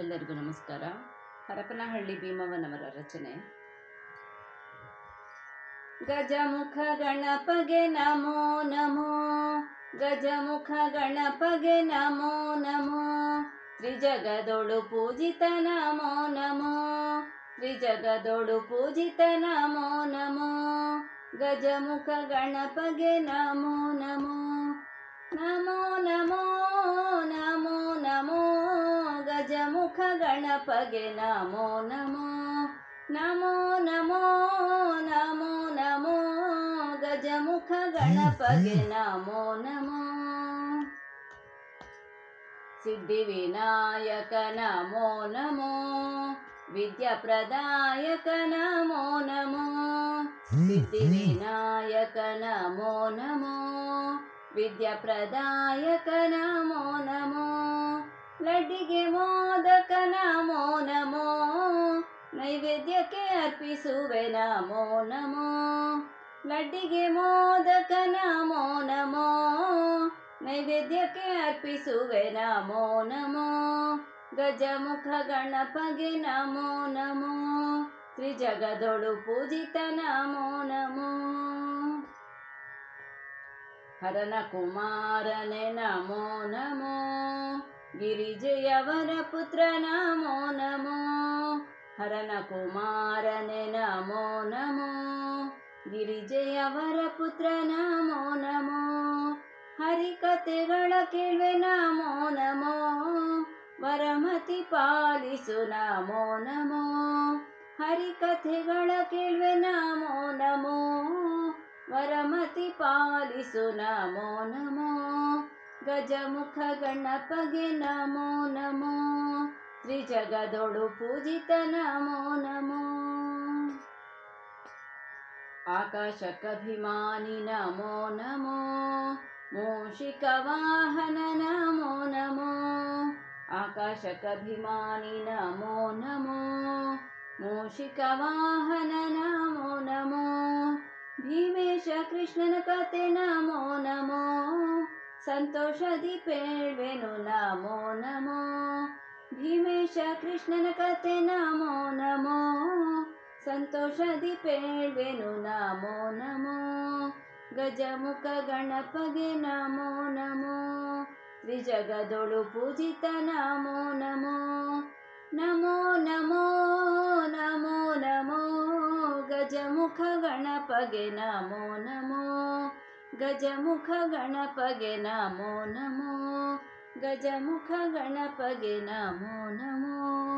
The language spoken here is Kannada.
ಎಲ್ಲರಿಗೂ ನಮಸ್ಕಾರ. ಹರಪನಹಳ್ಳಿ ಭೀಮವ್ವನವರ ರಚನೆ. ಗಜಮುಖ ಗಣಪಗೆ ನಮೋ ನಮೋ, ಗಜಮುಖ ಗಣಪಗೆ ನಮೋ ನಮೋ, ತ್ರಿಜಗದೊಳು ಪೂಜಿತ ನಮೋ ನಮೋ, ತ್ರಿಜಗದೊಳು ಪೂಜಿತ ನಮೋ ನಮೋ, ಗಜಮುಖ ಗಣಪಗೆ ನಮೋ ನಮೋ, ನಮೋ ನಮೋ ನಮೋ ನಮೋ, ಗಜಮುಖ ಗಣಪಗೆ ನಮೋ ನಮೋ, ನಮೋ ನಮೋ ನಮೋ ನಮೋ, ಗಜಮುಖ ಗಣಪಗೆ ನಮೋ ನಮೋ, ಸಿದ್ಧಿವಿನಾಯಕ ನಮೋ ನಮೋ, ವಿದ್ಯಾಪ್ರದಾಯಕ ನಮೋ ನಮೋ, ಸಿದ್ಧಿವಿನಾಯಕ ನಮೋ ನಮೋ, ವಿದ್ಯಾಪ್ರದಾಯಕ ನಮೋ ನಮೋ, ಲಡ್ಡಿಗೆ ಮೋದಕ ನಮೋ ನಮೋ, ನೈವೇದ್ಯಕ್ಕೆ ಅರ್ಪಿಸುವೆ ನಮೋ ನಮೋ, ಲಡ್ಡಿಗೆ ಮೋದಕ ನಮೋ ನಮೋ, ನೈವೇದ್ಯಕ್ಕೆ ಅರ್ಪಿಸುವೆ ನಮೋ ನಮೋ, ಗಜಮುಖ ಗಣಪಗೆ ನಮೋ ನಮೋ, ತ್ರಿಜಗದೊಳು ಪೂಜಿತ ನಮೋ ನಮೋ, ಹರನ ಕುಮಾರನೆ ನಮೋ ನಮೋ, ಗಿರಿಜೆಯವರ ಪುತ್ರ ನಮೋ ನಮೋ, ಹರನ ಕುಮಾರನೆ ನಮೋ ನಮೋ, ಗಿರಿಜೆಯವರ ಪುತ್ರ ನಮೋ ನಮೋ, ಹರಿಕಥೆಗಳ ಕೇಳ್ವೆ ನಮೋ ನಮೋ, ವರಮತಿ ಪಾಲಿಸು ನಮೋ ನಮೋ, ಹರಿಕಥೆಗಳ ಕೇಳ್ವೆ ನಮೋ ನಮೋ, ವರಮತಿ ಪಾಲಿಸು ನಮೋ ನಮೋ, ಗಜಮುಖ ಗಣಪಗೆ ನಮೋ ನಮೋ, ತ್ರಿಜಗದೊಳು ಪೂಜಿತ ನಮೋ ನಮೋ, ಆಕಾಶಕ್ಕಭಿಮಾನಿ ನಮೋ ನಮೋ, ಮೂಷಿಕ ವಾಹನ ನಮೋ ನಮೋ, ಆಕಾಶಕ್ಕಭಿಮಾನಿ ನಮೋ ನಮೋ, ಮೂಷಿಕ ವಾಹನ ನಮೋ ನಮೋ, ಭೀಮೇಶ ಕೃಷ್ಣನ ಕತೆ ನಮೋ ನಮೋ, ಸಂತೋಷದಿ ಪೇಳ್ವೆನು ನಮೋ ನಮೋ, ಭೀಮೇಶ ಕೃಷ್ಣನ ಕತೆ ನಮೋ ನಮೋ, ಸಂತೋಷದಿ ಪೇಳ್ವೆನು ನಮೋ ನಮೋ, ಗಜಮುಖ ಗಣಪಗೆ ನಮೋ ನಮೋ, ತ್ರಿಜಗದೊಳು ಪೂಜಿತ ನಮೋ ನಮೋ, ನಮೋ ನಮೋ ನಮೋ ನಮೋ, ಗಜಮುಖ ಗಣಪಗೆ ನಮೋ ನಮೋ, ಗಜಮುಖ ಗಣಪಗೆ ನಮೋ ನಮೋ, ಗಜಮುಖ ಗಣಪಗೆ ನಮೋ ನಮೋ.